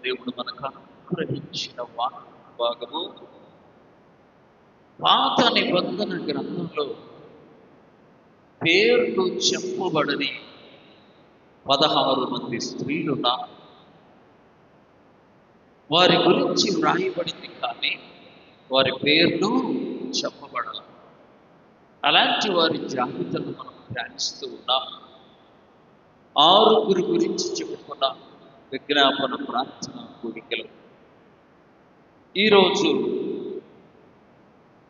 దేవుడు మనకు అనుగ్రహించిన భాగము పాత నిబంధన గ్రంథంలో పేర్లు చెప్పబడని 16 మంది స్త్రీలున్నారు. వారి గురించి వ్రాయబడింది కానీ వారి పేర్లు చెప్పబడాలి. అలాంటి వారి జాబితాను మనం ధ్యానిస్తూ ఉన్నాం. 6 గురించి చెప్పుకున్న విజ్ఞాపన ప్రార్థన కూడికలు. ఈరోజు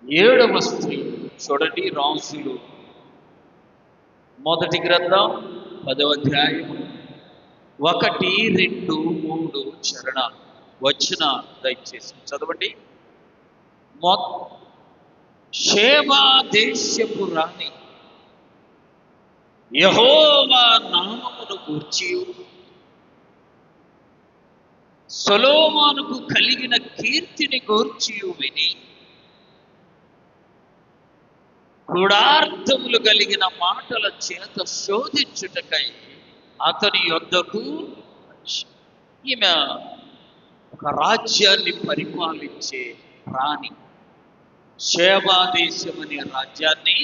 7వ స్త్రీ చూడండి. రాజులు మొదటి గ్రంథం 10వ అధ్యాయం 1, 2, 3 చరణాలు వచ్చిన దయచేసి చదవండి. షేబా దేశపు రాణి యెహోవా నామమును గూర్చి సొలొమోనుకు కలిగిన కీర్తిని గూర్చి విని గూఢార్థములు కలిగిన మాటల చేత శోధించుటకై అతని యొద్దకు ఈమె ఒక రాజ్యాన్ని పరిపాలించే రాణి. షేబా దేశం అనే రాజ్యాన్ని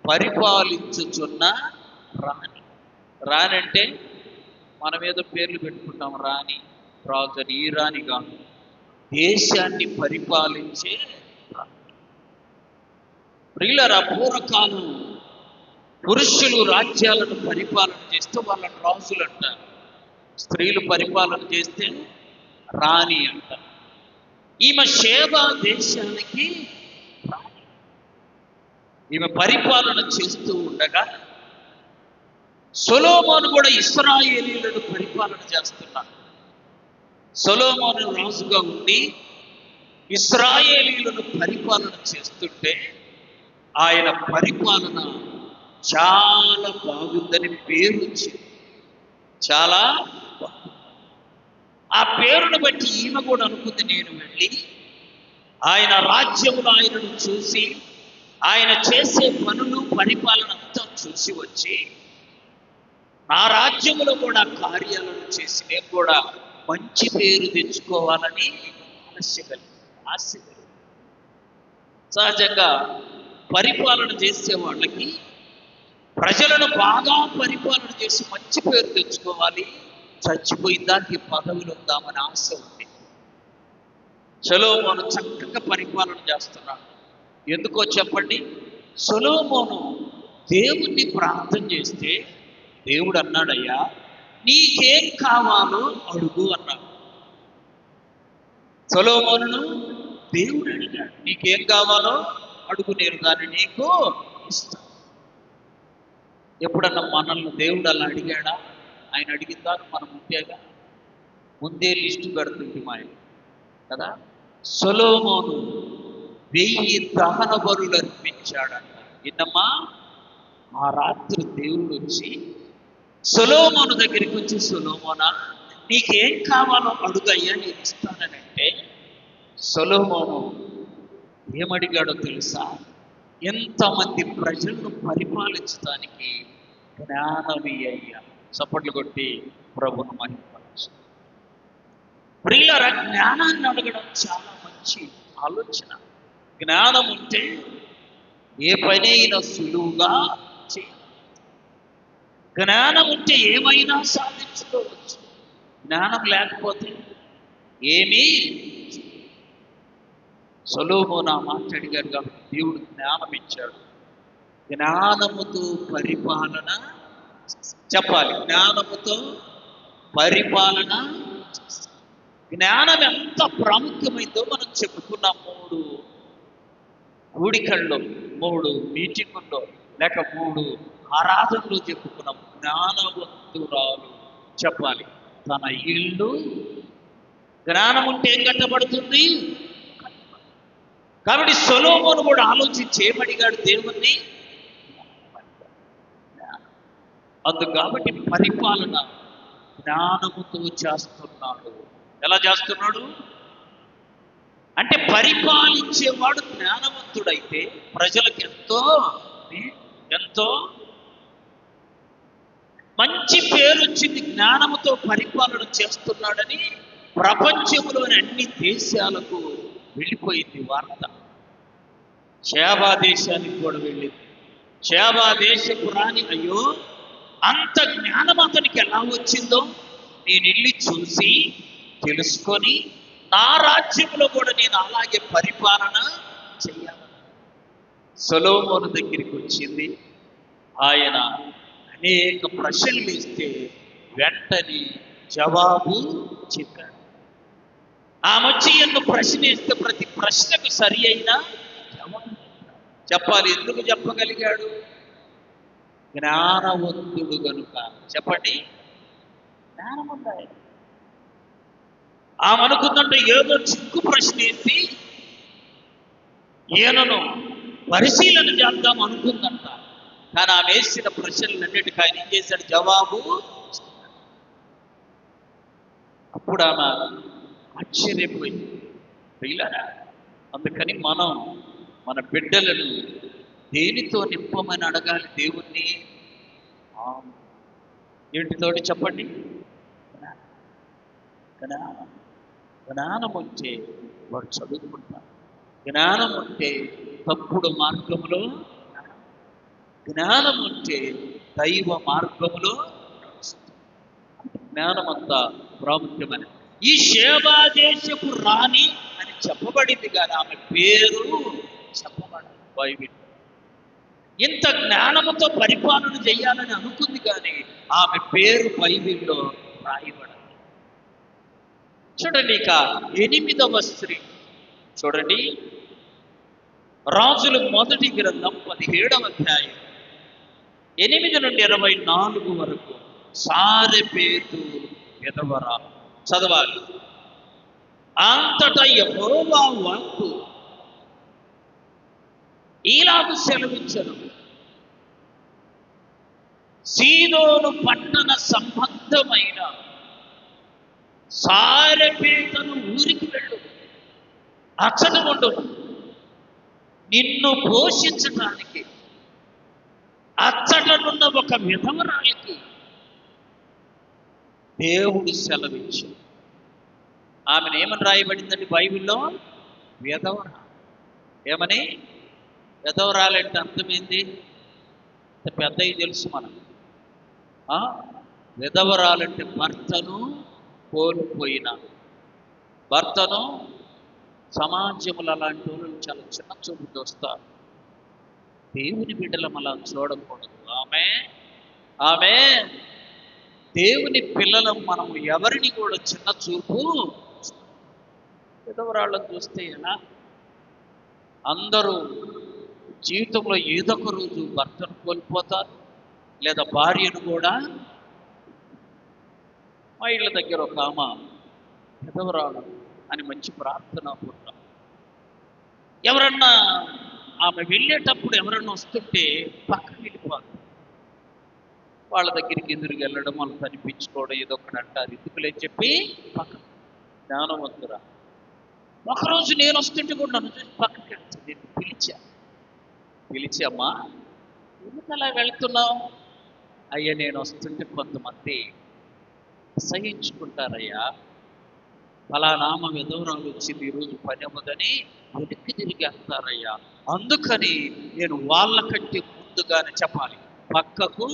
పరిపాలించుచున్న రాణి. రాణి అంటే మనం ఏదో పేర్లు పెట్టుకుంటాం, రాణి రాజు అని. ఈ రాణి కాదు, దేశాన్ని పరిపాలించే రాణి. ప్రియులారా, పూర్వకాలం పురుషులు రాజ్యాలను పరిపాలన చేస్తే వాళ్ళని రాజులు అంటారు, స్త్రీలు పరిపాలన చేస్తే రాణి అంటారు. ఈమె షేబా దేశానికి రాణి. ఈమె పరిపాలన చేస్తూ ఉండగా సొలొమోను కూడా ఇశ్రాయేలీయులను పరిపాలన చేస్తున్నాడు. సొలొమోను రాజుగా ఉండి ఇశ్రాయేలీయులను పరిపాలన చేస్తుంటే ఆయన పరిపాలన చాలా బాగుందని పేరు వచ్చింది. చాలా ఆ పేరును బట్టి ఈమె కూడా అనుకుంది, నేను వెళ్ళి ఆయన రాజ్యములో ఆయనను చూసి ఆయన చేసే పనులు పరిపాలన అంతా చూసి వచ్చి నా రాజ్యములో కూడా కార్యాలను చేసి నేను కూడా మంచి పేరు తెచ్చుకోవాలని ఆశ కలిగి. సహజంగా పరిపాలన చేసే వాళ్ళకి ప్రజలను బాగా పరిపాలన చేసి మంచి పేరు తెచ్చుకోవాలి, చచ్చిపోయిన దానికి పదవులు ఉందామని ఆశ ఉంది. సొలొమోను చక్కగా పరిపాలన చేస్తున్నాడు. ఎందుకో చెప్పండి. సొలొమోను దేవుణ్ణి ప్రార్థన చేస్తే దేవుడు అన్నాడయ్యా, నీకేం కావాలో అడుగు అన్నాడు. సొలొమోనును దేవుడు అడిగాడు, నీకేం కావాలో అడుగు, నేను దాన్ని నీకు ఇస్తాను. ఎప్పుడన్నా మనల్ని దేవుడు అలా అడిగాడా? ఆయన అడిగిన దాకా మనం ముందే లిస్టు పెడుతుంది ఆయన కదా. సొలొమోను 1000 దహన బలులు అర్పించాడంట. ఇన్నమ్మా, ఆ రాత్రి దేవుడు వచ్చి సొలొమోను దగ్గరికి వచ్చి, సొలొమోనా నీకేం కావాలో అడుగయ్యా నేను ఇస్తానంటే సొలొమోను ఏమడిగాడో తెలుసా? ఎంతమంది ప్రజలను పరిపాలించడానికి జ్ఞానమి అయ్యా. చప్పట్లు కొట్టి ప్రభును మహిమపరచు. ప్రియులారా, జ్ఞానాన్ని అడగడం చాలా మంచి ఆలోచన. జ్ఞానం ఉంటే ఏ పనైనా సులువుగా చేయాలి. జ్ఞానం ఉంటే ఏమైనా సాధించుకోవచ్చు. జ్ఞానం లేకపోతే ఏమీ. సొలొమోను మాట్లాడిగారు కాబట్టి దేవుడు జ్ఞానం ఇచ్చాడు. జ్ఞానముతో పరిపాలన చెప్పాలి. జ్ఞానముతో పరిపాలన. జ్ఞానం ఎంత ప్రాముఖ్యమైందో మనం చెప్పుకున్నాం. 3 కూడికల్లో, 3 మీటింగుల్లో, లేక 3 ఆరాధనలు చెప్పుకున్నాం. జ్ఞానవంతురాలు చెప్పాలి, తన ఇల్లు జ్ఞానం ఉంటే ఏం కట్టబడుతుంది. కాబట్టి సొలొమోను కూడా ఆలోచించి ఏమడిగాడు దేవుణ్ణి? అందుకు కాబట్టి పరిపాలన జ్ఞానముతో చేస్తున్నాడు. ఎలా చేస్తున్నాడు అంటే, పరిపాలించేవాడు జ్ఞానవంతుడైతే ప్రజలకు ఎంతో మంచి పేరు వచ్చింది. జ్ఞానముతో పరిపాలన చేస్తున్నాడని ప్రపంచంలోని అన్ని దేశాలకు వెళ్ళిపోయింది వార్త. షేబా దేశానికి కూడా వెళ్ళింది. షేబా దేశపు రాణి, అయ్యో అంత జ్ఞానం అతనికి ఎలా వచ్చిందో నేను వెళ్ళి చూసి తెలుసుకొని నా రాజ్యంలో కూడా నేను అలాగే పరిపాలన చెయ్యాలి. సొలొమోను దగ్గరికి వచ్చింది. ఆయన అనేక ప్రశ్నలు ఇస్తే వెంటనే జవాబు చెప్పాడు. ఆమె వచ్చి ఎన్నో ప్రశ్న ఇస్తే ప్రతి ప్రశ్నకు సరి అయిన జవాబు చెప్పాలి. ఎందుకు చెప్పగలిగాడు? జ్ఞానవంతుడు గనుక. చెప్పండి, జ్ఞానం ఉంది. ఆమె అనుకుందంటే ఏదో చిక్కు ప్రశ్న వేసి ఈయనను పరిశీలన చేద్దాం అనుకుందంట. కానీ ఆమె వేసిన ప్రశ్నలన్నిటికీ ఆయన ఏం చేశాడు? జవాబు. అప్పుడు ఆమె ఆశ్చర్యపోయింది. పిల్లరా, అందుకని మనం మన బిడ్డలను దేనితో నింపమని అడగాలి దేవుణ్ణి? ఏంటితోటి చెప్పండి? జ్ఞానం ఉంటే వాడు చదువుకుంటాడు. జ్ఞానం ఉంటే తప్పుడు మార్గంలో, జ్ఞానం ఉంటే దైవ మార్గంలో జ్ఞానం అంతా ప్రాముఖ్యమని. ఈ షేబా దేశపు రాణి అని చెప్పబడింది కానీ ఆమె పేరు చెప్పబడింది బైబిల్. ఇంత జ్ఞానముతో పరిపాలన చేయాలని అనుకుంది కానీ ఆమె పేరు బైబిల్లో రాయబడింది. చూడండి, ఇక 8వ స్త్రీ చూడండి, రాజుల మొదటి గ్రంథం 17వ అధ్యాయం 8 నుండి 24 వరకు. సారెపేతు విధవరాలు చదవాలి. అంతటా యెహోవా వాక్కు ఈలాగు సెలవిచ్చెను, సీదోను పట్టణ సంబంధమైన సారెపేతను ఊరికి వెళ్ళు, అచ్చట ఉండు, నిన్ను పోషించడానికి అచ్చటనున్న ఒక విధవరాలికి దేవుడు సెలవిచ్చాడు. ఆమెను ఏమని రాయబడిందండి బైబిల్లో? విధవరాలు. ఏమని? విధవరాలంటే అర్థమైంది పెద్దవి తెలుసు మనం. విధవరాలంటే భర్తను కోల్పోయిన, భర్తను సమాజంలో అలాంటి వాళ్ళు చాలా చిన్న చూపు చూస్తారు. దేవుని బిడ్డలం అలా చూడకూడదు. ఆమె దేవుని పిల్లలం మనం ఎవరిని కూడా చిన్న చూపు. విధవరాళ్ళని చూస్తే ఎలా? అందరూ జీవితంలో ఏదో ఒక రోజు భర్తను కోల్పోతారు, లేదా భార్యను కూడా. మా ఇళ్ళ దగ్గర ఒక ఆమె విధవరాలు అని మంచి ప్రార్థన పుట్టాం. ఎవరన్నా ఆమె వెళ్ళేటప్పుడు ఎవరన్నా వస్తుంటే పక్కన వెళ్ళిపోతారు. వాళ్ళ దగ్గరికి ఎదురుగా వెళ్ళడం, వాళ్ళు కనిపించుకోవడం, ఏదో ఒకటి అంటారు. ఎందుకులే చెప్పి పక్కన. జ్ఞానవంతురా. ఒకరోజు నేను వస్తుంటే కూడా నన్ను చూసి పక్కకి వెళ్తుంది. పిలిచి అమ్మా ఎందుకు అలా వెళ్తున్నావు? అయ్యా నేను వస్తుంటే కొంతమంది అసహించుకుంటారయ్యా, ఫలానామ విధవరాలు వచ్చింది ఈరోజు పని అవ్వదని వెనక్కి తిరిగి వేస్తారయ్యా, అందుకని నేను వాళ్ళకంటే ముందుగానే చెప్పాలి పక్కకు.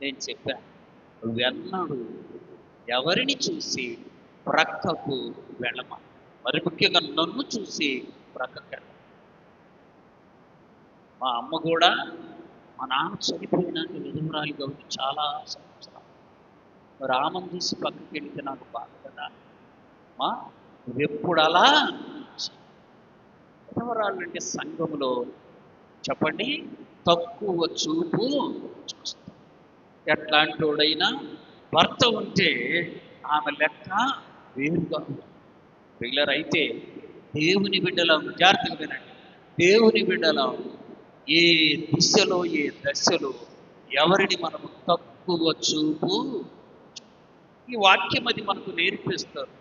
నేను చెప్పాను, నువ్వెన్నడు ఎవరిని చూసి ప్రక్కకు వెళ్ళమా, మరి ముఖ్యంగా నన్ను చూసి ప్రక్కకు వెళ్ళ. మా అమ్మ కూడా మా నాన్న చనిపోయినాక విధవరాలుగా ఉంది చాలా సంవత్సరాలు. మరి ఆమెను చూసి పక్కకి వెళితే నాకు బాధ కదా. మా నువ్వెప్పుడు అలా విధవరాలు అంటే సంఘంలో చెప్పండి తక్కువ చూపు చూస్తాం. ఎట్లాంటి వాడైనా భర్త ఉంటే ఆమె లెక్క వేరుగా పిల్లరైతే దేవుని బిడ్డలో జాగ్రత్తగా వినండి. దేవుని బిడ్డలో ఏ దిశలో ఏ దశలో ఎవరిని మనము తక్కువ చూపు, ఈ వాక్యం అది మనకు నేర్పిస్తారు.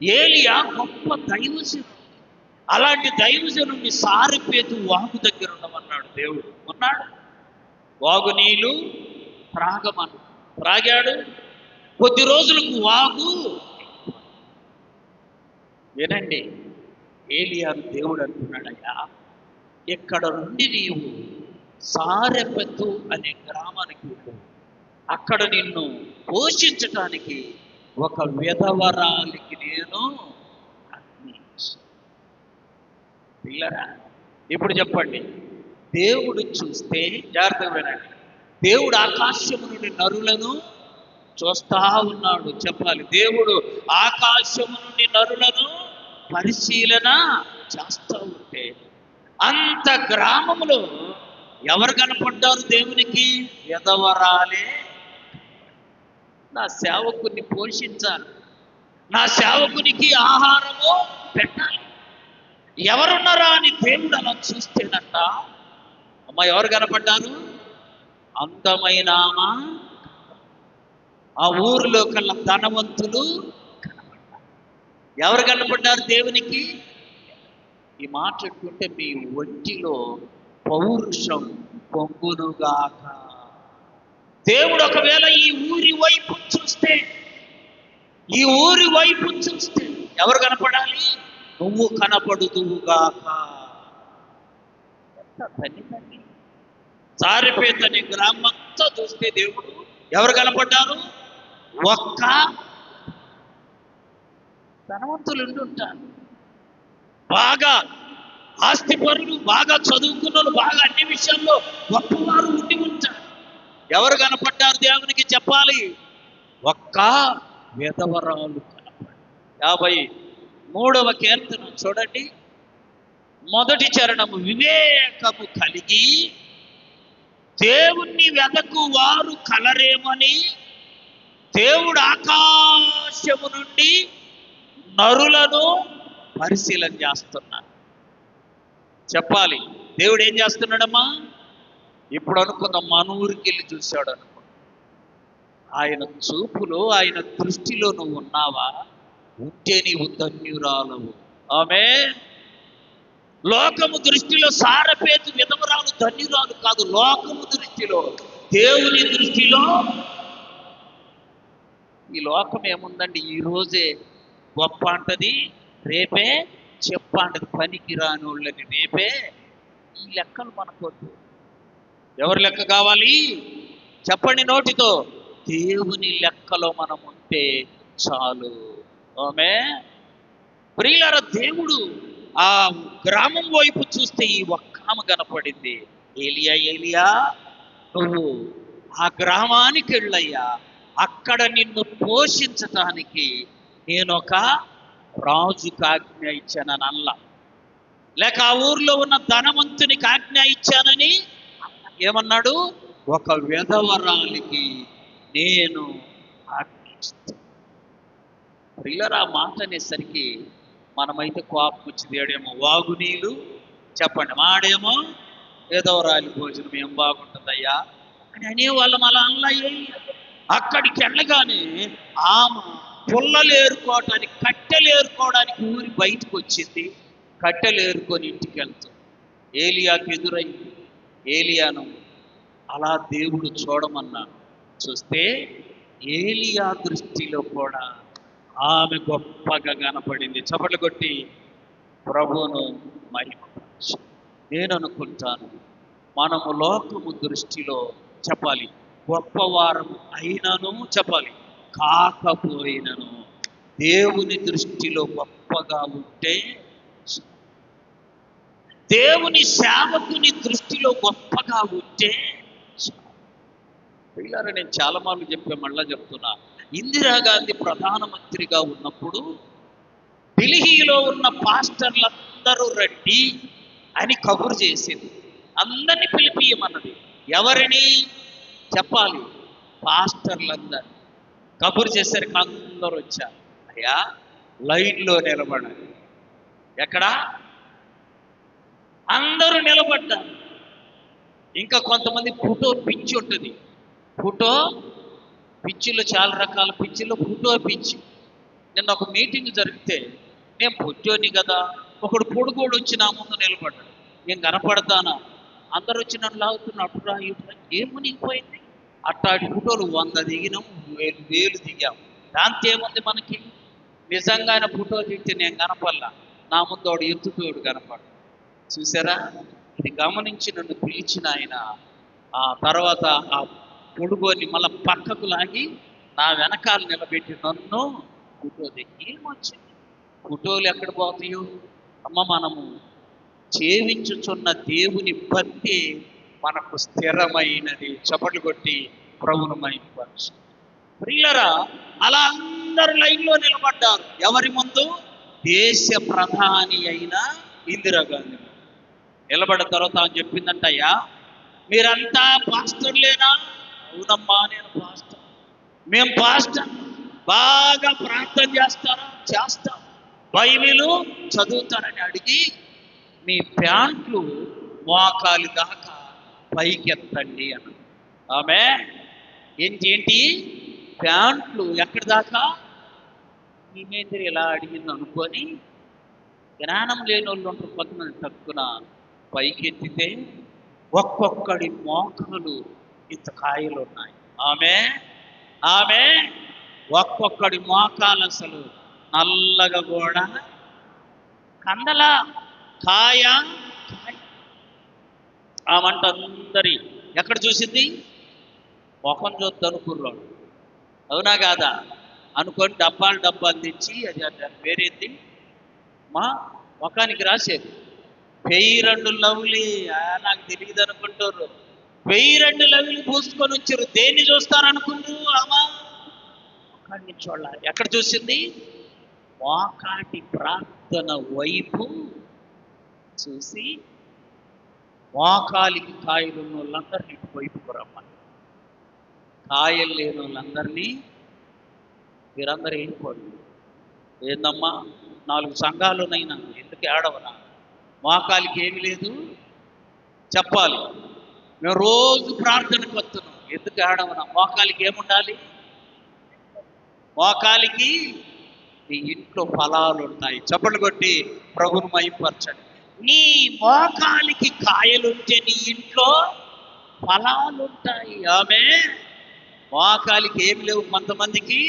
ఏలియా గొప్ప దైవజనుడు. అలాంటి దైవజనుడిని సారెపేతు వాగు దగ్గర ఉండమన్నాడు దేవుడు. ఉన్నాడు. వాగు నీళ్ళు త్రాగమను త్రాగాడు. కొద్ది రోజులకు వాగు వినండి, ఏలియాను దేవుడు అంటున్నాడయ్యా, ఇక్కడ నుండి నీవు సారెపెత్తు అనే గ్రామానికి వెళ్ళు. అక్కడ నిన్ను పోషించటానికి ఒక విధవరాలికి నేను పిల్లరా. ఇప్పుడు చెప్పండి, దేవుడు చూస్తే జాగ్రత్తగా వినండి, దేవుడు ఆకాశము నుండి నరులను చూస్తా ఉన్నాడు. చెప్పాలి, దేవుడు ఆకాశము నుండి నరులను పరిశీలన చేస్తూ ఉంటే అంత గ్రామంలో ఎవరు కనపడ్డారు దేవునికి? విధవరాలే. నా సేవకుని పోషించాలి, నా సేవకునికి ఆహారము పెట్టాలి, ఎవరున్నారా అని దేవుడు అలా చూస్తేనంట, అమ్మ ఎవరు కనపడ్డారు? అందమైన ఆ ఊరిలో కల్లా ధనవంతులు కనపడ్డారు. ఎవరు కనపడ్డారు దేవునికి? ఈ మాట చెప్పుకుంటే మీ ఒంటిలో పౌరుషం పొంగునుగాక. దేవుడు ఒకవేళ ఈ ఊరి వైపు చూస్తే, ఈ ఊరి వైపు చూస్తే ఎవరు కనపడాలి? నువ్వు కనపడుదువుగాక. ఎంత ధన్యతండి. సారెపేతని గ్రామంతా చూస్తే దేవుడు ఎవరు కనపడ్డారు? ఒక్క ధనవంతులు ఉంటారు, బాగా ఆస్తిపరులు, బాగా చదువుకున్న బాగా అన్ని విషయాల్లో గొప్పవారు ఉండి ఉంటారు. ఎవరు కనపడ్డారు దేవునికి? చెప్పాలి, ఒక్క విధవరాలు కనపడి. 53వ కీర్తన చూడండి, మొదటి చరణము, వివేకము కలిగి దేవుణ్ణి వెదకు వారు కలరేమని దేవుడు ఆకాశము నుండి నరులను పరిశీలన చేస్తున్నాడు. చెప్పాలి, దేవుడు ఏం చేస్తున్నాడమ్మా? ఇప్పుడు అనుకుందాం, మన ఊరికి వెళ్ళి చూశాడు అనుకో, ఆయన చూపులో, ఆయన దృష్టిలో నువ్వు ఉన్నావా? ఉంటే నీవు ధన్యురాలవు. ఆమేన్. లోకము దృష్టిలో సారెపేతు విధవరాలు ధన్యురాలు కాదు. లోకము దృష్టిలో, దేవుని దృష్టిలో ఈ లోకం ఏముందండి? ఈ రోజే గొప్ప అంటది, రేపే చెప్ప అంటది. పనికి రాని వాళ్ళని రేపే. ఈ లెక్కలు మనకొద్దు. ఎవరి లెక్క కావాలి? చెప్పండి నోటితో. దేవుని లెక్కలో మనం ఉంటే చాలు. ఆమేన్. ప్రియులారా, దేవుడు ఆ గ్రామం వైపు చూస్తే ఈ ఒక్కామ కనపడింది. ఏలియా, ఏలియా, నువ్వు ఆ గ్రామానికి వెళ్ళయ్యా, అక్కడ నిన్ను పోషించటానికి నేను ఒక రాజుకి ఆజ్ఞ ఇచ్చానని అల్లా, లేక ఆ ఊర్లో ఉన్న ధనవంతునికి ఆజ్ఞ ఇచ్చానని ఏమన్నాడు? ఒక విధవరాలికి నేను ఆజ్ఞ ఇస్తాను. ప్రియులారా, ఆ మాట అనేసరికి మనమైతే కోపం వచ్చి దేడేమో వాగునీళ్ళు, చెప్పండి మాడేమో విధవరాలి భోజనం ఏం బాగుంటుందయ్యా అని అనేవాళ్ళం. అలా అల్లయ్యే. అక్కడికి వెళ్ళగానే ఆమె పుల్లలు ఏరుకోవటానికి, కట్టెలు ఏరుకోవడానికి ఊరి బయటకు వచ్చింది. కట్టెలు ఏరుకొని ఇంటికి వెళ్తుంది. ఏలియాకి ఎదురైంది. ఏలియాను అలా దేవుడు చూడమన్నాడు. చూస్తే ఏలియా దృష్టిలో కూడా ఆమె గొప్పగా కనపడింది. చప్పట్లు కొట్టి ప్రభువును మహిమపరచు. నేను అనుకుంటాను, మనము లోకము దృష్టిలో చెప్పాలి గొప్పవారం అయినను, చెప్పాలి కాకపోయినను, దేవుని దృష్టిలో గొప్పగా ఉంటే, దేవుని సేవకుని దృష్టిలో గొప్పగా ఉంటే. పిల్లలు, నేను చాలా మార్లు చెప్పే, మళ్ళా చెప్తున్నా. ఇందిరాగాంధీ ప్రధానమంత్రిగా ఉన్నప్పుడు ఢిల్లీలో ఉన్న పాస్టర్లందరూ రండి అని కబురు చేసింది. అందరినీ పిలిపియమన్నది. ఎవరిని? చెప్పాలి పాస్టర్లందరూ. కబురు చేసరికి అందరూ వచ్చారు. అయ్యా లైన్లో నిలబడాలి. ఎక్కడ? అందరూ నిలబడ్డారు. ఇంకా కొంతమంది ఫోటో పిచ్చి ఉంటుంది. ఫోటో పిచ్చిలో చాలా రకాల పిచ్చిలో ఫోటో పిచ్చి. నిన్న ఒక మీటింగ్ జరిగితే నేను పొట్టోని కదా, ఒకడు పొడుగోడు వచ్చి నా ముందు నిలబడ్డాడు. నేను కనపడతానా? అందరు వచ్చి నన్ను లాగుతున్నట్టురా ఇటురా. ఏం మునిగిపోయింది? అట్టాటి ఫోటోలు 100 దిగినాం, 1000 దిగాం. దాంతో ఏముంది మనకి? నిజంగానే ఫోటో తీస్తే నేను కనపడలా, నా ముందు వాడు ఎత్తుతోడు కనపడ. చూసారా? ఇది గమనించి నన్ను పిలిచిన ఆయన ఆ తర్వాత ఆ పొడుగోని మళ్ళీ పక్కకు లాగి నా వెనకాల నిలబెట్టి నన్ను ఫోటో దిగి ఏమొచ్చింది? ఫోటోలు ఎక్కడ పోతాయో అమ్మ, మనము చేయించుచున్న దేవుని భక్తి మనకు స్థిరమైనది. చప్పట్లు కొట్టి ప్రభువును మహిమపరచు. ప్రియులారా, అలా అందరు లైన్లో నిలబడ్డారు. ఎవరి ముందు? దేశ ప్రధాని అయిన ఇందిరాగాంధీ నిలబడిన తర్వాత ఆమె చెప్పిందంటయ్యా, మీరంతా పాస్టర్లేనా? అవునమ్మా, నేను పాస్టర్. మేము పాస్టర్. బాగా ప్రార్థన చేస్తారా? చేస్తాం. బైబిలు చదువుతారని అడిగి, మీ ప్యాంట్లు మోకాలి దాకా పైకెత్తండి అన్న. ఆమె ఏంటి ప్యాంట్లు ఎక్కడి దాకా? ఈమె ఇలా అడిగింది అనుకొని, జ్ఞానం లేని వాళ్ళు ఉంటారు కొంతమంది, తక్కువ పైకెత్తితే ఒక్కొక్కడి మోకాలు ఇంత కాయలు ఉన్నాయి. ఆమె ఒక్కొక్కడి మోకాలు అసలు నల్లగా కూడా కందల కాయ. ఆమంట అందరి ఎక్కడ చూసింది? ముఖం చూద్దు అనుకున్నాడు. అవునా కాదా అనుకొని డబ్బాలు తెచ్చి, అది పేరేంది మా ముఖానికి రాసేది, పెయిరెండు లవ్లీ. నాకు తెలియదు అనుకుంటారు. పెయిరెండు లవ్లీ పూసుకొని వచ్చారు. దేన్ని చూస్తారనుకుంటారు? ఆమా ముఖాన్ని చూడాలి. ఎక్కడ చూసింది? మోకాటి ప్రార్థన వైపు చూసి, మోకాలికి కాయలు ఉన్న వాళ్ళందరినీ ఇటు వైపుకు రమ్మని, కాయలు లేని వాళ్ళందరినీ మీరందరూ వెళ్ళిపోండి. ఏందమ్మా, 4 సంఘాలునైనా ఎందుకు ఏడవరా? మోకాలికి ఏమి లేదు చెప్పాలి. మేము రోజు ప్రార్థనకు వస్తున్నాం, ఎందుకు ఏడవనా? మోకాలికి ఏముండాలి? మోకాలికి నీ ఇంట్లో ఫలాలు ఉంటాయి. చప్పట్లు కొట్టి ప్రభువును మహిమపరచండి. నీ మోకాలికి కాయలుంటే నీ ఇంట్లో ఫలాలు ఉంటాయి. ఆమె మోకాలికి ఏమి లేవు కొంతమందికి.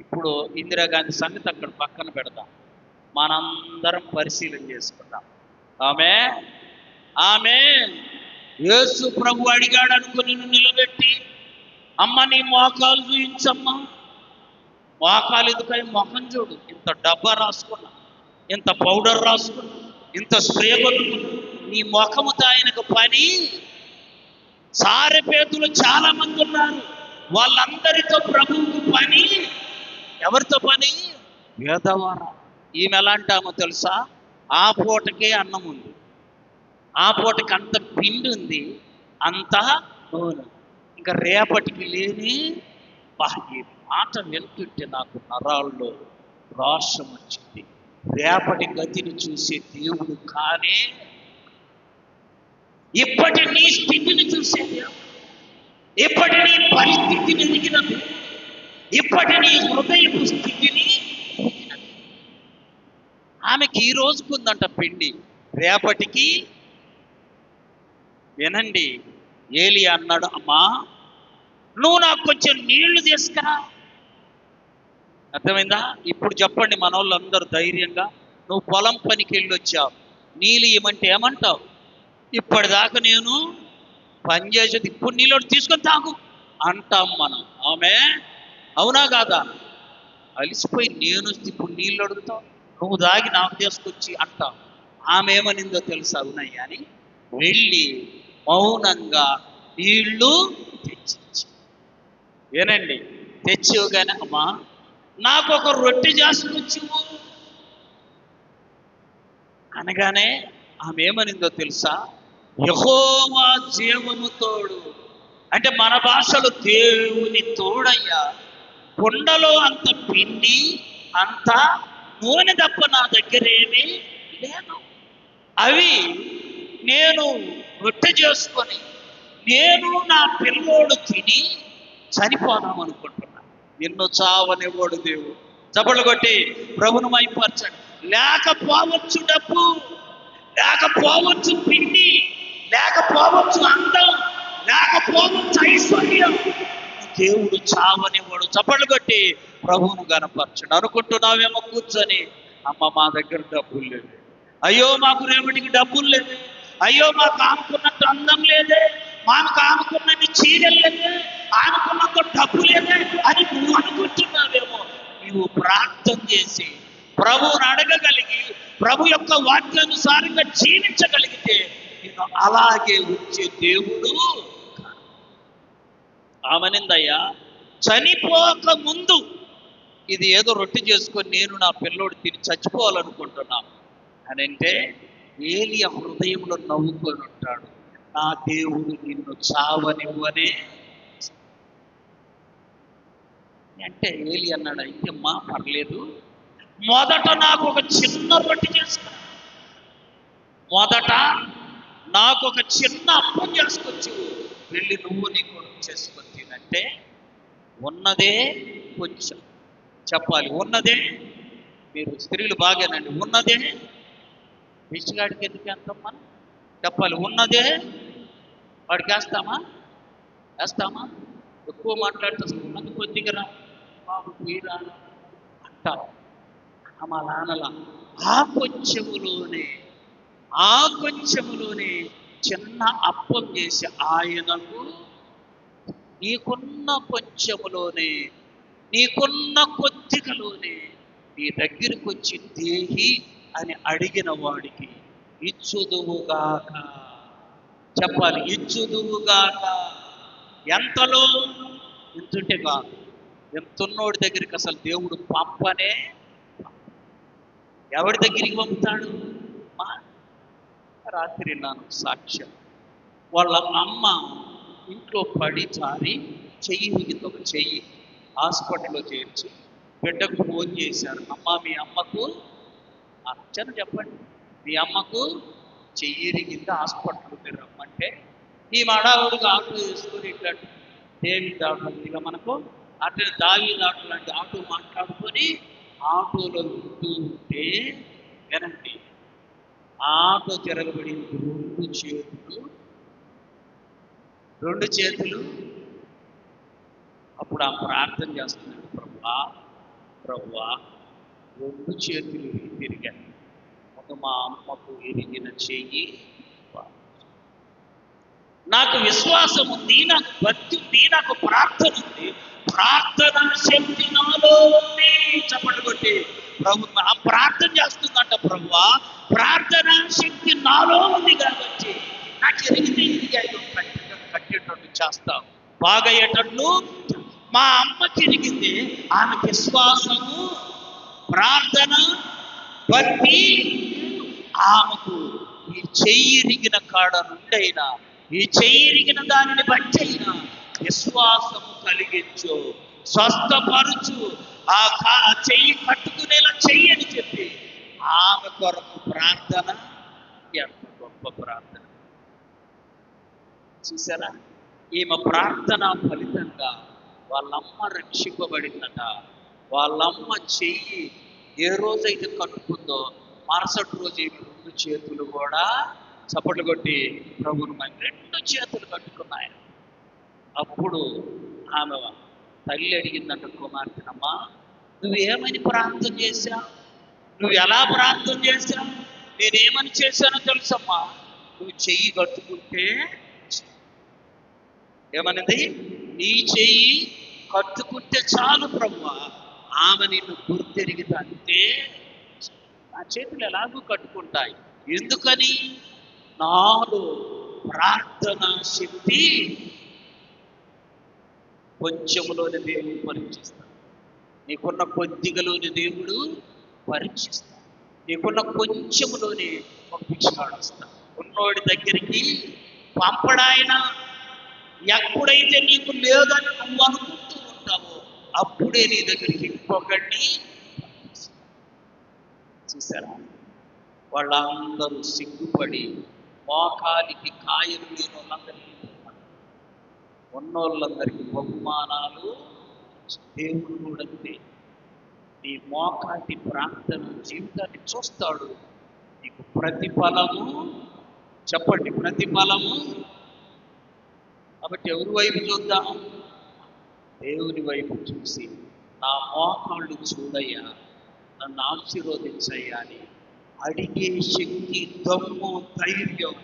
ఇప్పుడు ఇందిరాగాంధీ సంగతి అక్కడ పక్కన పెడదాం, మనందరం పరిశీలన చేసుకుందాం. ఆమె యేసు ప్రభు అడిగాడు అనుకుని నిలబెట్టి, అమ్మ నీ మోకాలు చూయించమ్మా. మోకాలు ఎదుకై మొహం చూడు, ఇంత డబ్బా రాసుకున్నా, ఇంత పౌడర్ రాసుకున్నా, ఇంత స్ప్రే కొట్టుకున్నా, నీ ముఖముతో ఆయనకు పని. సారెపేతులు చాలా మంది ఉన్నారు, వాళ్ళందరితో ప్రభువుకు పని. ఎవరితో పని? వేదవార. ఈమె ఎలాంటామో తెలుసా? ఆ పూటకే అన్నం ఉంది, ఆ పూటకి అంత పిండి ఉంది, అంత నూనె, ఇంకా రేపటికి లేని. ఈ మాట వెళ్తుంటే నాకు నరాల్లో రోషం వచ్చింది. రేపటి గతిని చూసే దేవుడు కానీ ఇప్పటి నీ స్థితిని చూసే దేవుడు, ఇప్పటి నీ పరిస్థితిని ఎదిగినది, ఇప్పటి నీ హృదయపు స్థితిని ఎదిగినది. ఆమెకి ఈ రోజుకు ఉందంట పిండి, రేపటికి. వినండి, ఏలియా అన్నాడు, అమ్మా నువ్వు నాకు కొంచెం నీళ్లు తీసుకురా. అర్థమైందా? ఇప్పుడు చెప్పండి మన వాళ్ళందరూ ధైర్యంగా, నువ్వు పొలం పనికి వెళ్ళి వచ్చావు, నీళ్ళు ఇవ్వమంటే ఏమంటావు? ఇప్పటిదాకా నేను పని చేసేది, ఇప్పుడు నీళ్ళు తీసుకొని తాగు అంటాం మనం. అవునా కాదా? అలిసిపోయి నేను ఇప్పుడు నీళ్ళు అడుగుతావు, నువ్వు దాగి నాకు తీసుకొచ్చి అంటావు. ఆమె ఏమనిందో తెలుసా? అవునయ్యా అని వెళ్ళి మౌనంగా నీళ్లు తెచ్చి, ఏనండి తెచ్చివగానే, అమ్మా నాకు ఒక రొట్టె చేసుకొచ్చివు అనగానే ఆమె ఏమనిందో తెలుసా? యెహోవా జీవము తోడు అంటే మన భాషలో దేవుని తోడయ్యా, కుండలో అంత పిండి అంత నూనె తప్ప నా దగ్గర ఏమీ లేదు. అవి నేను రొట్టె చేసుకొని నేను నా పిల్లోడు తిని చనిపోదాం అనుకుంటున్నా. నిన్ను చావనివ్వడు దేవుడు. చప్పట్లు కొట్టి ప్రభువును మహిమపరచండి. లేకపోవచ్చు డబ్బు, లేకపోవచ్చు పిండి, లేకపోవచ్చు అందం, లేకపోవచ్చు ఐశ్వర్యం, దేవుడు చావనివ్వడు. చప్పట్లు కొట్టి ప్రభువును గనపరచండి. అనుకుంటున్నావేమో కూర్చొని, అమ్మ మా దగ్గర డబ్బులు లేవు, అయ్యో మాకు రేపటికి డబ్బులు లేవు, అయ్యో మాకు ఆనుకున్నట్టు అందం లేదే, మాకు ఆనుకున్నట్టు చీరలు లేవే, ఆనుకున్నంత డబ్బు లేదే అని నువ్వు అనుకుంటున్నావేమో. నువ్వు ప్రార్థన చేసి ప్రభువుని అడగగలిగి ప్రభు యొక్క వాక్యానుసారంగా జీవించగలిగితే నేను అలాగే వచ్చే దేవుడు. ఆమెనిందయ్యా, చనిపోక ముందు ఇది ఏదో రొట్టె చేసుకొని నేను నా పిల్లోడు తిని చచ్చిపోవాలనుకుంటున్నాను అని అంటే ఏలియా హృదయంలో నవ్వుకొని ఉంటాడు, నా దేవుడు నిన్ను చావనివ్వనే అంటే. ఏలి అన్నాడు, అయితే అమ్మా పర్లేదు, మొదట నాకు ఒక చిన్న రొట్టె చేసుకురా, మొదట నాకు ఒక చిన్న అప్పం చేసుకొచ్చు, వెళ్ళి నువ్వు నీ కొడుకు చేసుకొని తినంటే ఉన్నదే కొంచెం చెప్పాలి, ఉన్నదే. మీరు స్త్రీలు బాగానండి, ఉన్నదే రిచ్చిగాడికి ఎందుకు ఎంతమ్మా చెప్పాలి, ఉన్నదే వాడికి వేస్తామా ఎక్కువ మాట్లాడితే అసలు ఉన్నది కొద్దిగా రా బాబు పోయిరా అంటావు. మా నాన్నల ఆ కొంచెములోనే చిన్న అప్పం చేసి ఆయనకు నీకున్న కొంచెములోనే, నీకున్న కొద్దిగలోనే నీ దగ్గరికి వచ్చి దేహి అని అడిగిన వాడికి ఇచ్చుదువుగాక చెప్పాలి, ఇచ్చుదువుగాక. ఎంతలో? ఎంతుంటే కాదు, ఎంతున్నోడి దగ్గరికి అసలు దేవుడు పంపనే. ఎవరి దగ్గరికి పంపుతాడు? రాత్రి నాను సాక్ష్యం, వాళ్ళ అమ్మ ఇంట్లో పడి చారి ఒక చెయ్యి హాస్పిటల్లో చేర్చి బిడ్డకు ఫోన్ చేశారు, అమ్మ మీ అమ్మకు అర్చన చెప్పండి, మీ అమ్మకు చెయ్యి ఇరిగింది హాస్పిటల్కి మీరు రమ్మంటే ఈ మడావుడికి ఆటో వేసుకొని ఇట్లా దేవి దాటుగా మనకు అట్లా దావి దాటు లాంటి ఆటో మాట్లాడుకొని ఆటోలో ఉంటూ ఉంటే వినండి, ఆటో తిరగబడి రెండు చేతులు అప్పుడు ఆ ప్రార్థన చేస్తున్నాడు, ప్రభువా రెండు చేతులు తిరిగాను, ఒక మా అమ్మకు ఎరిగిన చెయ్యి, నాకు విశ్వాసం ఉంది, నాకు భక్తి ఉంది, నాకు ప్రార్థన ఉంది, ప్రార్థన శక్తి నాలో ఉంది. చప్పట్లు కొట్టి ప్రభు ఆ ప్రార్థన చేస్తుందంట, ప్రభువా ప్రార్థన శక్తి నాలో ఉంది కాబట్టి నాకు ఎరిగితే కట్టేటట్టు చేస్తాం, బాగయ్యేటట్లు. మా అమ్మకి ఎరిగింది, ఆమె విశ్వాసము, ప్రార్థన, భక్తి, ఆమెకు ఈ చెయ్యి ఇరిగిన కాడ నుండైనా, ఈ చెయ్యి ఇరిగిన దానిని బట్టి అయినా విశ్వాసము కలిగించు, స్వస్థపరచు, ఆ చెయ్యి కట్టుకునేలా చెయ్యని చెప్పి ఆమె కొరకు ప్రార్థన. ఎంత గొప్ప ప్రార్థన చూసారా? ఈమె ప్రార్థన ఫలితంగా వాళ్ళమ్మ రక్షింపబడిందట. వాళ్ళమ్మ చెయ్యి ఏ రోజైతే కట్టుకుందో మరుసటి రోజు ఈమె రెండు చేతులు కూడా చప్పట్లు కొట్టి ప్రభువును రెండు చేతులు కట్టుకున్నాయి. అప్పుడు ఆమె తల్లి అడిగిందంట కుమార్తెనమ్మా, నువ్వేమని ప్రార్థన చేశావు, నువ్వు ఎలా ప్రార్థన చేశావు, నేనేమని చేశానో తెలుసమ్మా, నువ్వు చెయ్యి కట్టుకుంటే ఏమన్నది, నీ చెయ్యి కట్టుకుంటే చాలు ప్రభువా, ఆమె నిన్ను గుర్తెరిగితే నా చేతులు ఎలాగూ కట్టుకుంటాయి, ఎందుకని నాలో ప్రార్థనా శక్తి కొంచెములోని దేవుడు పరీక్షిస్తాడు, నీకున్న కొద్దిగలోని దేవుడు పరీక్షిస్తాడు, నీకున్న కొంచెములోని ఒక భిక్షగాడు వస్తాడు, ఉన్నోడి దగ్గరికి పంపడాయన. ఎప్పుడైతే నీకు లేదని నువ్వు అనుకుంటూ ఉంటావో అప్పుడే నీ దగ్గరికి ఇంకొకటి చూసారా? వాళ్ళందరూ సిగ్గుపడి మోకాలికి కాయలు లేని వాళ్ళందరికీ, ఉన్నోళ్ళందరికీ బహుమానాలు. దేవుడు కూడా నీ మోకాటి ప్రార్థన జీవితాన్ని చూస్తాడు, నీకు ప్రతిఫలము. చెప్పండి, ప్రతిఫలము. కాబట్టి ఎవరి వైపు చూద్దాం? దేవుని వైపు చూసి నా మోకాళ్ళు చూడయ్యా, నన్ను ఆశీర్వదించయ్యా అని అడిగే శక్తి, దమ్ము, ధైర్యం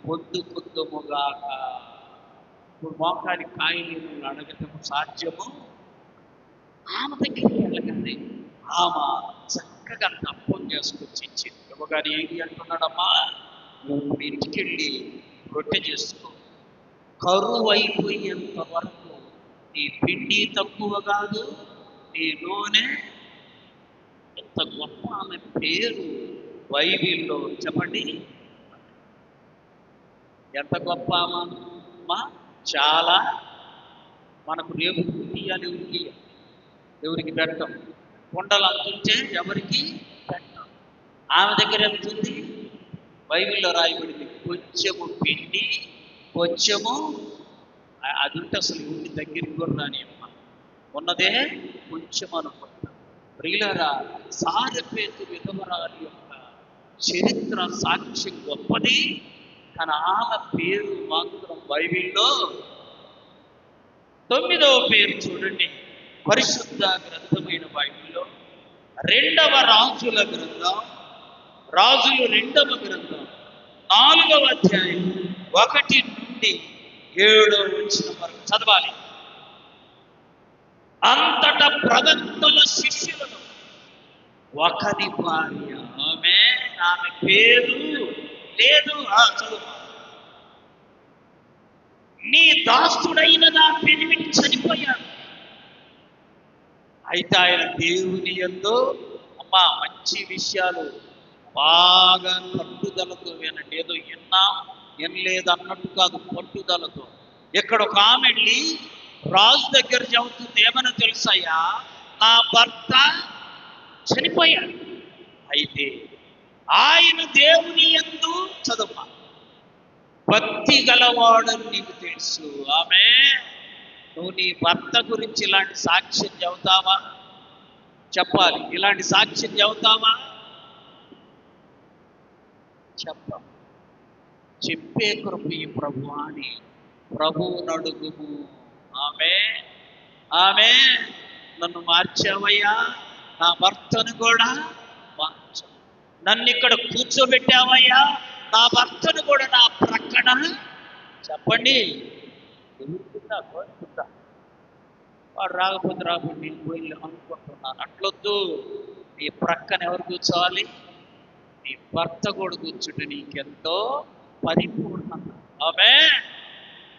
పొందుకుందుముగాక. ఇప్పుడు మోకాలి కాయలు అడగటం సాధ్యము. ఆమె దగ్గరికి వెళ్ళగానే ఆమె చక్కగా తప్పం చేసుకొచ్చి ఇచ్చింది. ఇవ్వగానే ఏంటి అంటున్నాడమ్మా, నువ్వు ఇంటికి వెళ్ళి రొట్టె చేసుకో, కరువు అయిపోయేంత వరకు నీ పిండి తక్కువ కాదు, నీ నూనె. ఎంత గొప్ప ఆమె పేరు బైబిల్లో చెప్పండి. ఎంత గొప్ప అమ్మా. చాలా మనకు రేపు తీయాలి, ఎవరికి పెట్టం. కుండలు అంతుంటే ఎవరికి పెట్టం. ఆమె దగ్గర ఎంతుంది? బైబిల్లో రాయబడింది, కొంచెము పిండి, కొంచెము. అది ఉంటే అసలు ఎవరి దగ్గరికి కూడా రాని అమ్మ, ఉన్నదే కొంచెం అనుకుంటా. ప్రియులారా, సారెపేతు విధవరాలి యొక్క చరిత్ర సాక్ష్యం గొప్పది, కానీ ఆమె పేరు మాత్రం బైబిల్లో 9వ పేరు చూడండి. పరిశుద్ధ గ్రంథమైన బైబిల్లో 2వ రాజుల గ్రంథం, రాజులు 2వ గ్రంథం 4వ అధ్యాయం 1 నుండి 7వ వచనం వరకు చదవాలి. అంతట ప్రవక్తల శిష్యులను ఒకరి భార్య, ఆమె పేరు లేదు, చదువు, నీ దాసుడైన నా పెనిమిటి చనిపోయాడు. అయితే ఆయన దేవుని యందు అమ్మా మంచి విషయాలు బాగా పట్టుదలతో వినండి. ఏదో వినలేదు అన్నట్టు కాదు, పట్టుదలతో. ఇక్కడ ఒక ఆమె వెళ్ళి రాజు దగ్గర చెబుతుంది, ఏమని తెలుసాయా, నా భర్త చనిపోయాడు. అయితే ఆయన దేవుని యందు చదువు భక్తి గలవాడని నీకు తెలుసు. ఆమె నువ్వు నీ భర్త గురించి ఇలాంటి సాక్ష్యం చెబుతావా? చెప్పాలి. ఇలాంటి సాక్ష్యం చెబుతావా? చెప్పే కృప ఈ ప్రభు అని ప్రభువును అడుగుము. ఆమె నన్ను మార్చావయ్యా, నా భర్తను కూడా మార్చు. నన్ను ఇక్కడ కూర్చోబెట్టావయ్యా, నా భర్తను కూడా నా ప్రక్కన. చెప్పండి, ఎదురుకుందా కోరుకుందా? వాడు రాకపోతే రాకుండా నేను పోయి అనుకుంటున్నాను. అట్లొద్దు. నీ ప్రక్కన ఎవరు కూర్చోవాలి? నీ భర్త కూడా కూర్చుంటే నీకెంతో పరిపూర్ణత.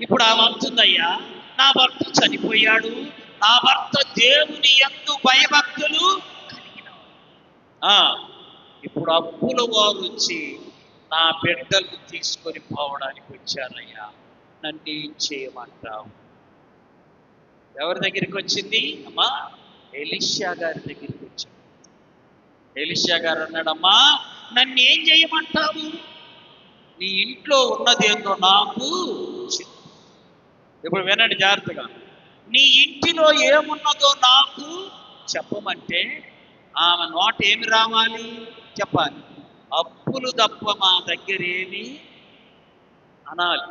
ఇప్పుడు ఆమె అంటుందయ్యా, నా భర్త చనిపోయాడు, నా భర్త దేవుని యందు భయభక్తులు కలిగిన. ఇప్పుడు అప్పుల వారు వచ్చి నా బిడ్డలు తీసుకొని పోవడానికి వచ్చారయ్యా, నన్ను ఏం చేయమంటావు? ఎవరి దగ్గరికి వచ్చింది? అమ్మా, ఎలీషా గారి దగ్గరికి వచ్చింది. ఎలీషా గారు అన్నాడమ్మా, నన్ను ఏం చేయమంటావు? నీ ఇంట్లో ఉన్నదేందో నాకు చెప్పు. ఇప్పుడు వినండి జాగ్రత్తగా. నీ ఇంటిలో ఏమున్నదో నాకు చెప్పమంటే ఆమె నోట ఏమి రావాలి? చెప్పాలి. అప్పులు తప్ప మా దగ్గర ఏమి అనాలి.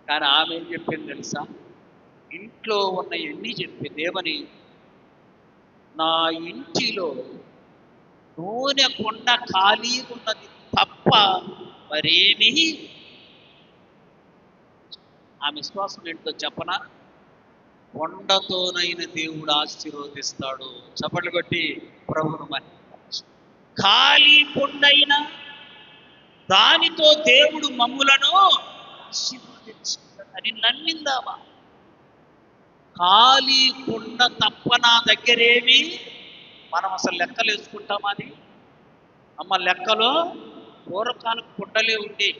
కానీ ఆమె ఏం చెప్పింది తెలుసా? ఇంట్లో ఉన్న ఎన్ని చెప్పింది. ఏమని? నా ఇంటిలో నూనె కొండ ఖాళీ ఉన్నది తప్ప మరేమీ. ఆమె విశ్వాసం ఏంటో చెప్పనా? కొండతోనైన దేవుడు ఆశీర్వదిస్తాడు. చప్పట్లు కొట్టి ప్రభువును మరి. ఖాళీ కొండైన దానితో దేవుడు మమ్ములను ఆశీర్వదించాడని నమ్మిందామా? ఖాళీ కొండ తప్ప నా దగ్గరేమి. మనం అసలు లెక్కలు వేసుకుంటామా? అది అమ్మ, లెక్కలో పూర్వకాలం కుండలే ఉండే.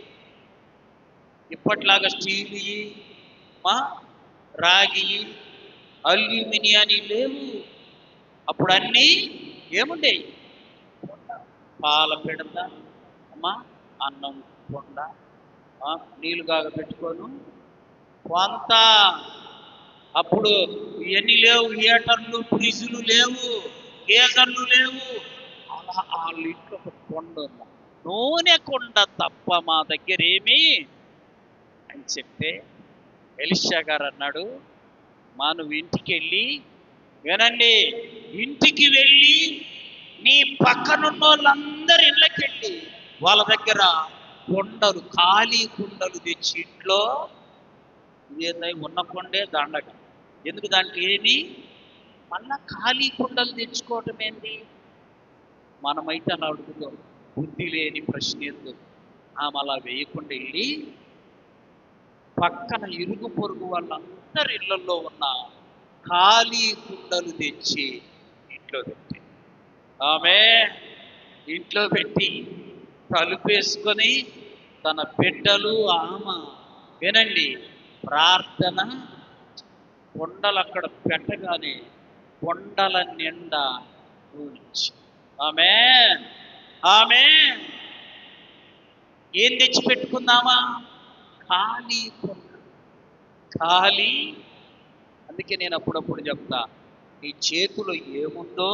ఇప్పట్లాగా స్టీల్, రాగి, అల్యూమినియాని లేవు. అప్పుడు అన్నీ ఏముండేవి? పాల పిడత, అమ్మా, అన్నం కొండ, నీళ్ళు కాగా పెట్టుకోను కొంత. అప్పుడు ఇవన్నీ లేవు, హీటర్లు, ఫ్రిడ్జ్లు లేవు, గేజర్లు లేవు. అలా వాళ్ళ ఇంట్లో ఒక కొండ ఉంది, నూనె కొండ తప్ప మా దగ్గర ఏమి అని చెప్తే ఎలీషా గారు అన్నాడు, మా నువ్వు ఇంటికి వెళ్ళి వినండి, ఇంటికి వెళ్ళి నీ పక్కనున్న వాళ్ళందరి ఇళ్ళకి వెళ్ళి వాళ్ళ దగ్గర కుండలు, ఖాళీ కుండలు తెచ్చి ఇంట్లో, ఇదేందా ఉన్న కొండే దండగ, ఎందుకు దాంట్లో ఏమి, మళ్ళా ఖాళీ కుండలు తెచ్చుకోవటం ఏంటి? మనమైతే అలా అడుగుతాం, బుద్ధి లేని ప్రశ్న ఎందుకు? ఆమె అలా వేయకుండా వెళ్ళి పక్కన ఇరుగు పొరుగు వాళ్ళందరి ఇళ్లలో ఉన్న ఖాళీ కుండలు తెచ్చి ఇంట్లో పెట్టి, ఆమె ఇంట్లో పెట్టి తలుపేసుకొని తన బిడ్డలు ఆమె, వినండి, ప్రార్థన, కొండలు అక్కడ పెట్టగానే కొండల నిండా ఊరించి, ఆమె ఆమె ఏం తెచ్చి పెట్టుకుందామా? ఖాళీ కొండ, ఖాళీ. అందుకే నేను అప్పుడప్పుడు చెప్తా, నీ చేతిలో ఏముందో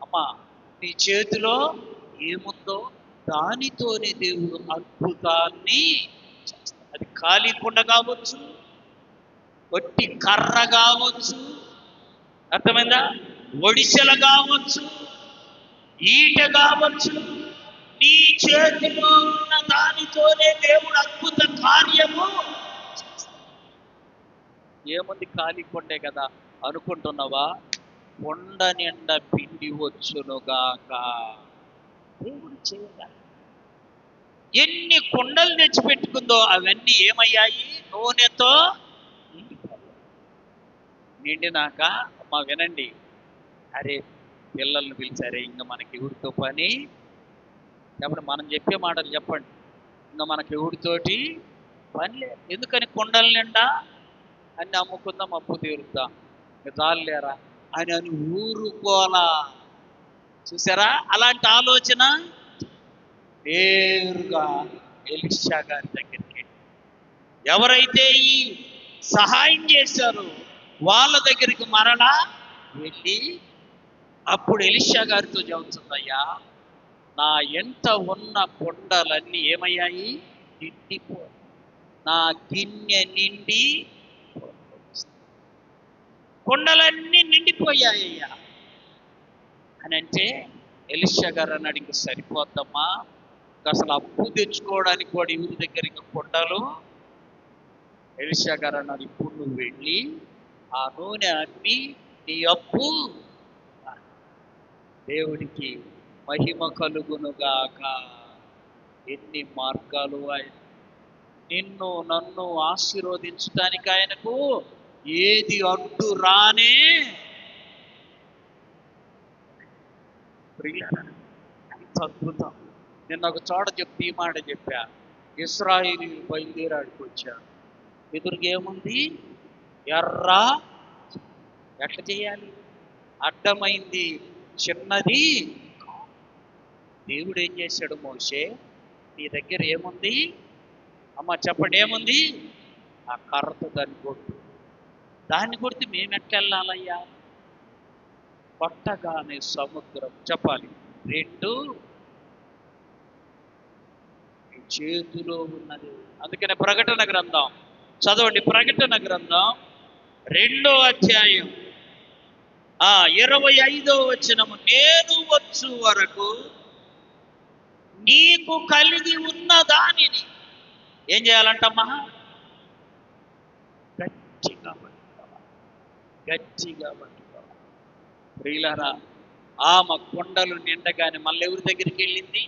అమ్మా, నీ చేతిలో ఏముందో దానితోనే దేవుడు అద్భుతాన్ని చేస్తాడు. అది ఖాళీ కుండ కావచ్చు, ఒట్టి కర్ర కావచ్చు, అర్థమైందా, ఒడిసెల కావచ్చు, ఈట కావచ్చు, నీ చేతిలో ఉన్న దానితోనే దేవుడు అద్భుత కార్యము. ఏముంది, ఖాళీ కొండే కదా అనుకుంటున్నావా? కొండ నిండా పిండి వచ్చునుగాక. దేవుడు చేయగా ఎన్ని కొండలు తెచ్చిపెట్టుకుందో అవన్నీ ఏమయ్యాయి? నూనెతో నిండినాక, అమ్మా వినండి, అరే పిల్లల్ని పిలిచారే, ఇంకా మనకి ఎవరితో పని? కాబట్టి మనం చెప్పే మాటలు చెప్పండి, ఇంకా మనకి ఎవరితోటి పని లేదు. ఎందుకని కొండల నిండా అన్ని అమ్ముకుందాం, అప్పు తీరుద్దాం, ఇంకా చాలులేరా అని ఊరుకోలా. చూసారా అలాంటి ఆలోచన? నేరుగా ఎలీషా గారి దగ్గరికి ఎవరైతే ఈ సహాయం చేశారో వాళ్ళ దగ్గరికి మరలా వెళ్ళి, అప్పుడు ఎలీషా గారితో చెబుతుందయ్యా, నా ఎంట ఉన్న కొండలన్నీ ఏమయ్యాయి? నిండిపో, నా గిన్నె నిండి, కొండలన్నీ నిండిపోయాయ్యా అని అంటే, ఎలీషా గారు అన్నాడు, ఇంక సరిపోద్దమ్మా, అసలు అప్పు తెచ్చుకోవడానికి కూడా ఎవరి దగ్గరికి కొండలు. ఎలీషా గారు అన్నాడు, ఇప్పుడు నువ్వు వెళ్ళి ఆ నూనె అమ్మి నీ అప్పు, దేవుడికి మహిమ కలుగునుగాక. ఎన్ని మార్గాలు! ఆయన నిన్ను నన్ను ఆశీర్వదించడానికి ఆయనకు ఏది అడ్డు రానే. ఎంత అద్భుతం! నిన్న ఒక చోట చెప్తే ఈ మాట చెప్పా, ఇశ్రాయేలీయులు బయలుదేరాడికి వచ్చారు, ఎదురుగా ఏముంది? ఎర్ర. ఎట్లా చేయాలి? అడ్డమైంది, చిన్నది. దేవుడు ఏం చేశాడు? మోషే, నీ దగ్గర ఏముంది అమ్మ చెప్పండి, ఏముంది? ఆ కర్రతో దాన్ని కొట్టు. దాన్ని కొడితే మేము ఎట్లా వెళ్ళాలయ్యా? కొట్టగానే సముద్రం, చెప్పాలి, రెండు చేతిలో ఉన్నది. అందుకనే ప్రకటన గ్రంథం చదవండి, ప్రకటన గ్రంథం 2వ అధ్యాయం 25వ వచనము, నేను వచ్చు వరకు నీకు కలిగి ఉన్న దానిని ఏం చేయాలంటమ్మా? గట్టిగా పట్టుకోవాలి, గట్టిగా పట్టుకోవాలి. ప్రియులారా, ఆమె కొండలు నిండగానే మళ్ళీ ఎవరి దగ్గరికి వెళ్ళింది?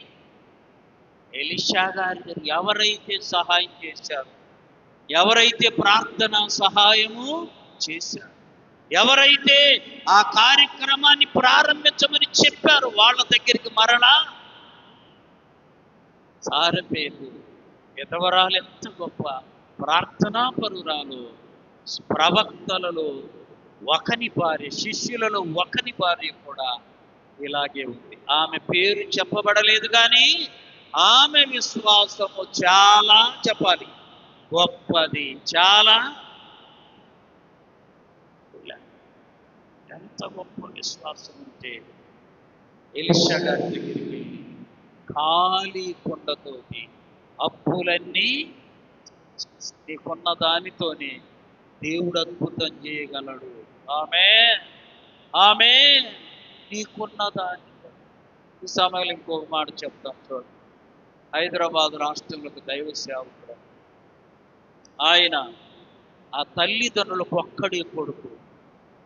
ఎలీషా గారి దగ్గర. ఎవరైతే సహాయం చేశారు, ఎవరైతే ప్రార్థన సహాయము చేశారు, ఎవరైతే ఆ కార్యక్రమాన్ని ప్రారంభించమని చెప్పారు, వాళ్ళ దగ్గరికి మరలా సారపేరు విధవరాలు ఎంత గొప్ప ప్రార్థనా పరురాలు, ప్రవక్తలలో ఒకని భార్య, శిష్యులలో ఒకని భార్య కూడా ఇలాగే ఉంది. ఆమె పేరు చెప్పబడలేదు, కానీ ఆమె విశ్వాసము చాలా, చెప్పాలి, గొప్పది. చాలా, ఎంత గొప్ప విశ్వాసం ఉంటే ఎలీషా గారి దగ్గరికి ఖాళీ కొండతోటి అప్పులన్నీ, నీకున్న దానితోనే దేవుడు అద్భుతం చేయగలడు. ఆమె ఆమె నీకున్న దాన్ని బట్టి. ఈ సమయంలో ఇంకొక మాట చెప్తాం చూడండి. హైదరాబాద్ రాష్ట్రంలోకి దైవ సేవకుడు ఆయన, ఆ తల్లిదండ్రులకు ఒక్కడే కొడుకు.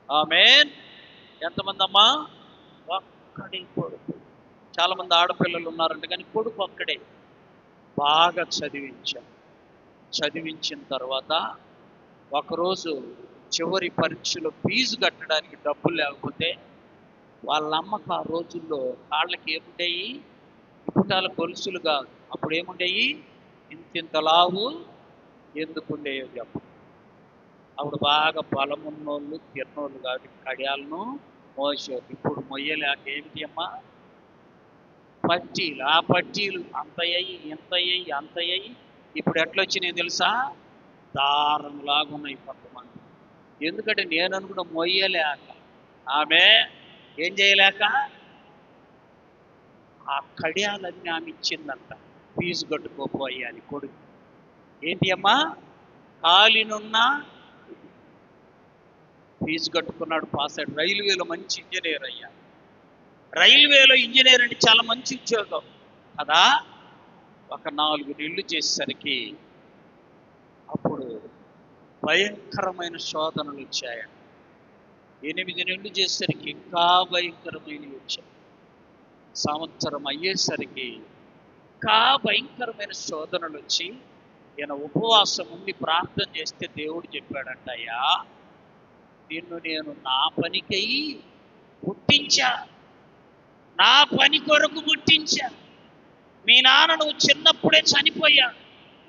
ఆమేన్. ఎంతమంది అమ్మా? ఒక్కడే కొడుకు. చాలా మంది ఆడపిల్లలు ఉన్నారంట, కానీ కొడుకు ఒక్కడే. బాగా చదివించిన తర్వాత ఒకరోజు చివరి పరీక్షలో ఫీజు కట్టడానికి డబ్బులు లేకపోతే వాళ్ళ అమ్మకు ఆ రోజుల్లో కాళ్ళకి ఏముండేవి? ఇపుటాల గొలుసులు కాదు, అప్పుడు ఏముండేవి? ఇంతింత లావు ఎందుకుండేయో చెప్ప. అప్పుడు బాగా బలమున్నోళ్ళు తిన్నోళ్ళు కాదు కడియాలను మోసేవారు. ఇప్పుడు మొయ్యలేక ఏమిటి అమ్మా? పట్టీలు. ఆ పట్టీలు అంతయ్యి అంతయ్యి ఇప్పుడు ఎట్లొచ్చినాయి తెలుసా? దారంలాగా ఉన్నాయి కొంతమంది. ఎందుకంటే నేను అనుకున్న మొయ్యలేక, ఆమె ఏం చేయలేక ఆ కడియాలన్నీ ఆమె ఇచ్చిందంట. ఫీజు కట్టుకోపోయాలి కొడుకు. ఏంటి అమ్మా? కాలినున్న ఫీజు కట్టుకున్నాడు, పాస్ అయ్యాడు. రైల్వేలో మంచి ఇంజనీర్ అయ్యా. రైల్వేలో ఇంజనీర్ అంటే చాలా మంచి ఉద్యోగం కదా. ఒక 4 నెలలు చేసేసరికి అప్పుడు భయంకరమైన శోధనలు వచ్చాయి. 8 నెలలు చేసేసరికి ఇంకా భయంకరమైనవి వచ్చాయి. సంవత్సరం అయ్యేసరికి ఇంకా భయంకరమైన శోధనలు వచ్చి ఈయన ఉపవాసం ఉండి ప్రార్థన చేస్తే దేవుడు చెప్పాడంట, అయ్యా నిన్ను నేను నా పనికై పుట్టించా, నా పని కొరకు పుట్టించా. మీ నాన్న నువ్వు చిన్నప్పుడే చనిపోయా.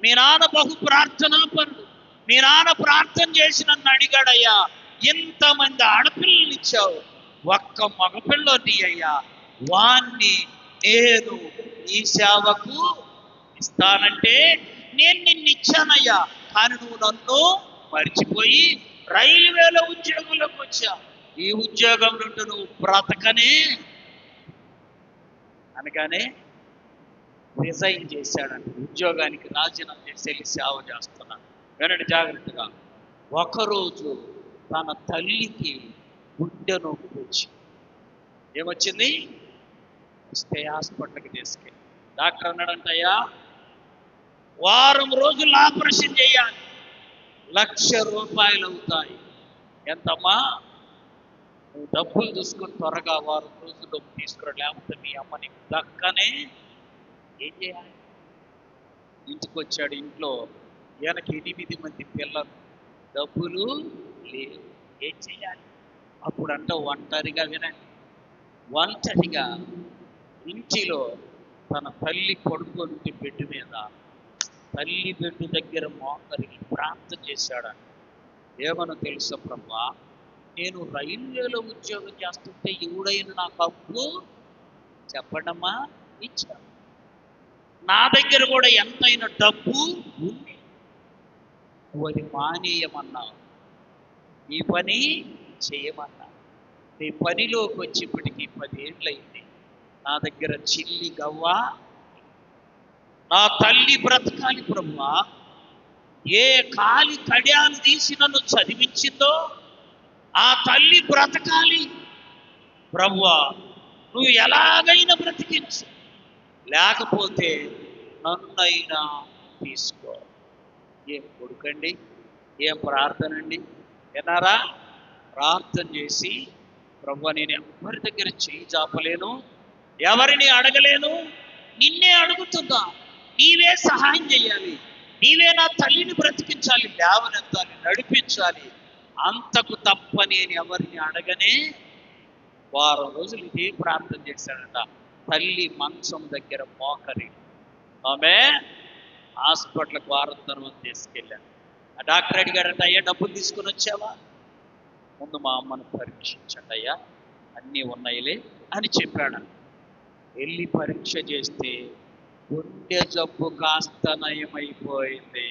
మీ నాన్న బహు ప్రార్థనా పనులు. మీ నాన్న ప్రార్థన చేసి నన్ను అడిగాడయ్యా, ఇంతమంది ఆడపిల్లలు ఇచ్చావు, ఒక్క మగపిల్లని అయ్యా, వాణ్ణి నేను ఈ సేవకు ఇస్తానంటే నేను నిన్ను ఇచ్చానయ్యా, కానీ నువ్వు నన్ను మర్చిపోయి రైల్వేలో ఉద్యోగంలోకి వచ్చా. ఈ ఉద్యోగం నుండి నువ్వు బ్రతకనే అనగానే రిజైన్ చేశాడంట. ఉద్యోగానికి రాజీనామా చేసి వెళ్ళి సేవ చేస్తున్నాను. వినండి జాగ్రత్తగా. ఒకరోజు తన తల్లికి గుండె నొప్పి వచ్చి ఏమొచ్చింది? వస్తే హాస్పిటల్కి తీసుకెళ్ళి డాక్టర్ అన్నాడంట, అయ్యా వారం రోజులు ఆపరేషన్ చేయాలి, ₹1,00,000 అవుతాయి. ఎంతమ్మా? నువ్వు డబ్బులు చూసుకుని త్వరగా వారం రోజులు డబ్బు తీసుకురా, లేకపోతే మీ అమ్మ నీకు దక్కనే. ఏం చేయాలి? ఇంటికి వచ్చాడు. ఇంట్లో ఈయనకి 8 మంది పిల్లలు, డబ్బులు లేవు. ఏం చేయాలి? అప్పుడు అంట ఒంటరిగా, వినండి, ఒంటరిగా ఇంటిలో తన తల్లి పడుకొని బెడ్ మీద, తల్లి బెడ్ దగ్గర మోకరికి ప్రార్థన చేశాడు. ఏమనో తెలుసా ప్రభా, నేను రైల్వేలో ఉద్యోగం చేస్తుంటే ఎవడైనా నాకు అప్పు చెప్పడమ్మా ఇచ్చా. నా దగ్గర కూడా ఎంతైనా డబ్బు ఉంది. నువ్వు అది మానేయమన్నావు, ఈ పని చేయమన్నా. నీ పనిలోకి వచ్చేప్పటికీ 10 ఏళ్ళయింది. నా దగ్గర చిల్లి గవ్వ. నా తల్లి బ్రతకాలి ప్రభువా. ఏ కాలి కడియాలు తీసి నన్ను చదివించిందో ఆ తల్లి బ్రతకాలి ప్రభువా. నువ్వు ఎలాగైనా బ్రతికించు, లేకపోతే నన్నైనా తీసుకో. ఏం కొడుకండి, ఏం ప్రార్థన అండి. విన్నారా? ప్రార్థన చేసి, ప్రభువా నేను ఎవరి దగ్గర చేయి చాపలేను, ఎవరిని అడగలేను, నిన్నే అడుగుతుందా. నీవే సహాయం చేయాలి, నీవే నా తల్లిని బ్రతికించాలి, లేవనెత్తాలి, నడిపించాలి. అంతకు తప్ప నేను ఎవరిని అడగనే. వారం రోజులు ఇదే ప్రార్థన చేశాడట. తల్లి మంచం దగ్గర మోకరి. ఆమె హాస్పిటల్కి వారం తర్వాత తీసుకెళ్ళాను. ఆ డాక్టర్ అడిగాడంట, అయ్యా డబ్బులు తీసుకుని వచ్చావా? ముందు మా అమ్మను పరీక్షించండి అయ్యా, అన్నీ ఉన్నాయిలే అని చెప్పాడు. వెళ్ళి పరీక్ష చేస్తే గుండె జబ్బు కాస్త నయమైపోయింది.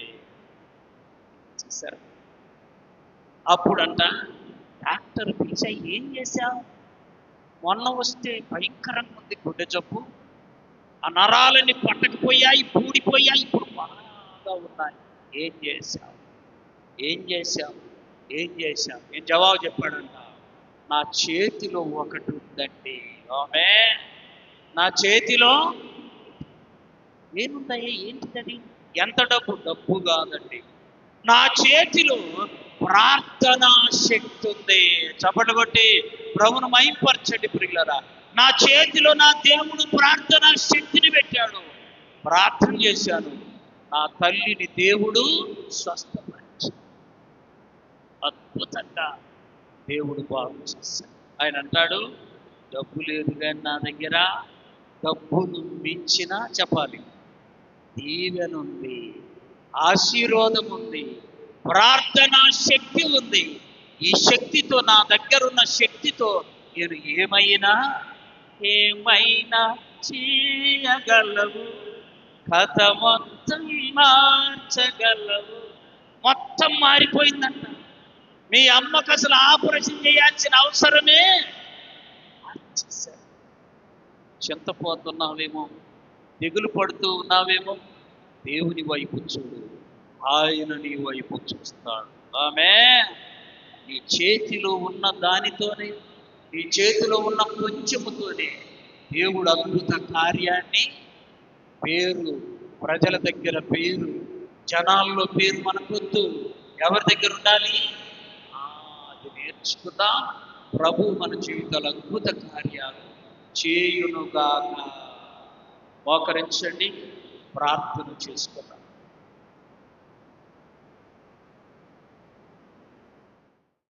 చూసారు? అప్పుడంట డాక్టర్ పిలిచా, ఏం చేశావు? మొన్న వస్తే భయంకరంగా ఉంది గుండె జబ్బు, ఆ నరాలన్నీ పట్టకపోయాయి, పూడిపోయాయి, ఇప్పుడు బాగా ఉన్నాయి. ఏం చేశావు? ఏం జవాబు చెప్పాడంట, నా చేతిలో ఒకటి ఉందండి. ఆమె నా చేతిలో ఏముందయ్యా? ఏంటిది? ఎంత డబ్బు? డబ్బు కాదండి. నా చేతిలో ప్రార్థనా శక్తి ఉంది. చప్పట్లు కొట్టి ప్రభువును మహింపరచండి ప్రియులారా. నా చేతిలో నా దేవుడు ప్రార్థనా శక్తిని పెట్టాడు. ప్రార్థన చేశాను, నా తల్లిని దేవుడు స్వస్థపరిచాడు. అద్భుతంగా దేవుడు బాగు చేశాడు. ఆయన అంటాడు, డబ్బు లేదు కానీ నా దగ్గర డబ్బును మించిన చెప్పాలి దీవెన ఉంది, ఆశీర్వాదం ఉంది, ప్రార్థనా శక్తి ఉంది. ఈ శక్తితో, నా దగ్గర ఉన్న శక్తితో నేను ఏమైనా చేయగలవు, కథ మొత్తం మార్చగలవు. మొత్తం మారిపోయిందంట. మీ అమ్మకు అసలు ఆపరేషన్ చేయాల్సిన అవసరమే మార్చేశారు. చింతపోతున్నావేమో, దిగులు పడుతూ ఉన్నావేమో, దేవుని వైపు చూడు, ఆయన నీ వైపు చూస్తాడు. ఆమేన్. నీ చేతిలో ఉన్న దానితోనే, నీ చేతిలో ఉన్న కొంచెముతోనే దేవుడు అద్భుత కార్యాన్ని, పేరు, ప్రజల దగ్గర పేరు, జనాల్లో పేరు మనకొద్దు. ఎవరి దగ్గర ఉండాలి? అది నేర్చుకుందాం. ప్రభు మన జీవితాలు అద్భుత కార్యాలు చేయునుగాక. మోకరించండి, ప్రార్థన చేసుకుందాం.